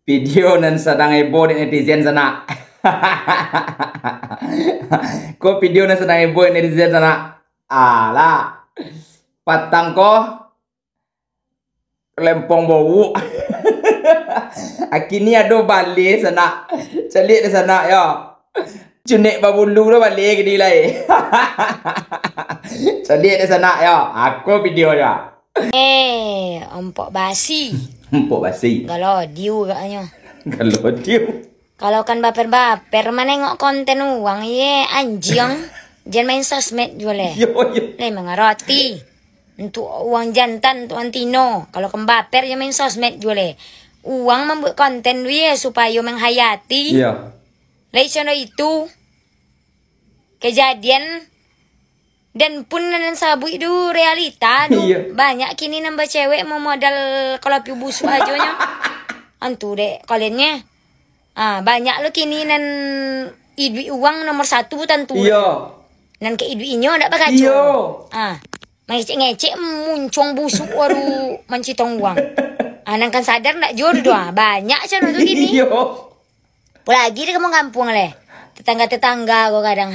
Video nan sedang heboh di netizen sana. Ko video nan sedang heboh di netizen sana. Alah. Patang ko lempong bau. Akini ado balik sana. Celik di sana ya. Cunek babulu lo balik ke dilai. Celik di sana ya. Aku video ya. Empok basi. Empok basi. Kalau diu katanya. Kalau dia. Kalau kan baper-baper menengok konten uang ye anjing. Jangan main sosmed jualnya. Yo. Memang roti. Untuk uang jantan, untuk antino. Kalau kan baper ya main sosmed jualnya. Uang membuat konten dia supaya menghayati. Iya. Lain itu kejadian dan pun nan sabu itu realita. Iya. Banyak kini nambah cewek mau modal kalau piu busuk aja nya. Antu deh kaliannya. Banyak lo kini nan idui uang nomor 1 tentu. Iya. Nan ke idui inyo ndak bakaco. Iya. Ngecek muncung busuk waru mencitong uang. Nang kan sadar ndak jodoh banyak cano tuh gini. Iya. Apalagi di kampung kampung leh. Tetangga-tetangga gua kadang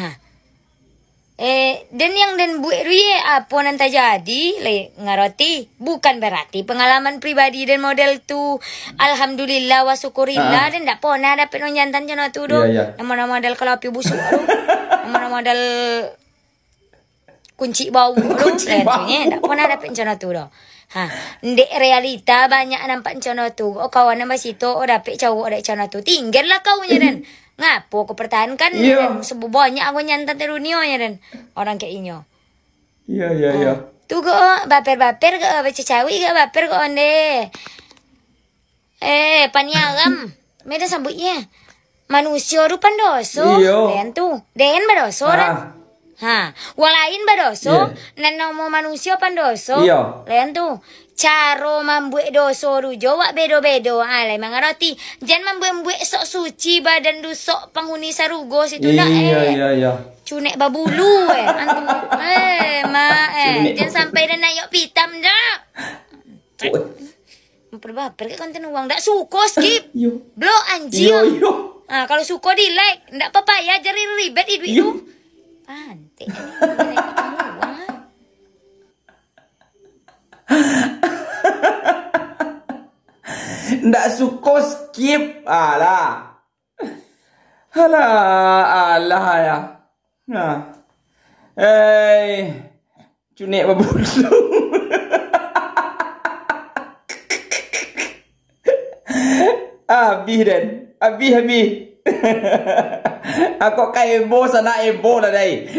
dan yang dan bu Rui apa nanti jadi le ngaroti bukan berarti pengalaman pribadi dan model tu alhamdulillah wa syukurillah dan ndak pernah dapet nonjantan jono tu do. Nama model kalau api busuk tu. Nama model kunci bau tu tentunya ndak pernah dapet jono tu do. Ndek realita banyak nampak jono tu. Kawan nama situ dapet cowok ada jono tu. Tinggallah kau nya dan ngapo aku pertahankan dan banyak aku nyantan terunio ya dan orang kayak inyo. Iya. Tuh kok baper-baper ke baca cawi ke baper kok onde. Paniagam. Meda sambutnya. Manusia rupan doso. Den tuh. Den badoso dan. Walain badoso. Nan mau manusia pandoso. Len tuh. Caro membuat doso rujo wak bedo-bedo. Alay mengerti. Jangan membuat sok suci badan du sok penghuni sarugo situ dah. Iya. Cunek babulu antu. Jangan sampai dan nayok pitam dah. Memperbaper ke konten uang dak suko skip. Blok anjing. Kalau suko di like ndak apa-apa ya jari ribet itu. Pantai. Ndak suko skip. Alah ya. Cunek babulu. Habis. Aku kayak ebo sana ebo lah dai.